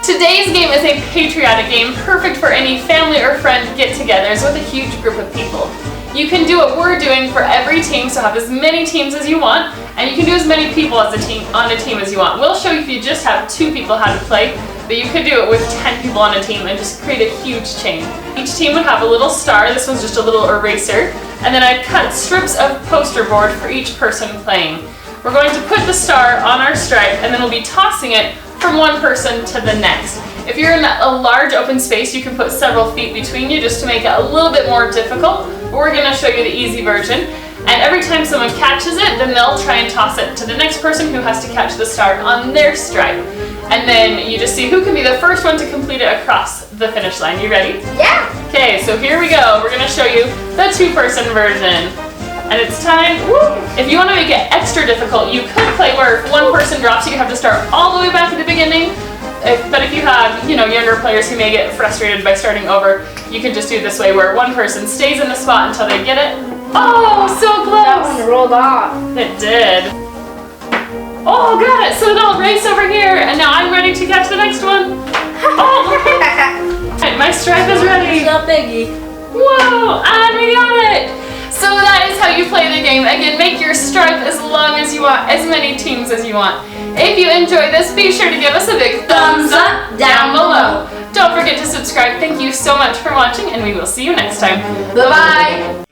Today's game is a patriotic game, perfect for any family or friend get-togethers with a huge group of people. You can do what we're doing for every team, so have as many teams as you want, and you can do as many people as on a team as you want. We'll show you if you just have 2 people how to play, but you could do it with 10 people on a team and just create a huge chain. Each team would have a little star. This one's just a little eraser, and then I'd cut strips of poster board for each person playing. We're going to put the star on our stripe, and then we'll be tossing it from one person to the next. If you're in a large open space, you can put several feet between you just to make it a little bit more difficult. But we're going to show you the easy version. And every time someone catches it, then they'll try and toss it to the next person who has to catch the star on their stripe. And then you just see who can be the first one to complete it across the finish line. You ready? Yeah. Okay, so here we go. We're going to show you the 2-person version. And it's time. Woo! If you want to make it extra difficult, you could play where if one person drops, you have to start all the way back at the beginning. But if you have, younger players who may get frustrated by starting over, you can just do it this way, where one person stays in the spot until they get it. Oh, so close! That one rolled off. It did. Oh, got it. So they'll race over here, and now I'm ready to catch the next one. Oh! Right, my stripe is ready. So biggie. Whoa! And we got it. So that is how you play the game. Again, make your stripe as long as you want, as many teams as you want. If you enjoyed this, be sure to give us a big thumbs up down below. Don't forget to subscribe. Thank you so much for watching, and we will see you next time. Bye-bye.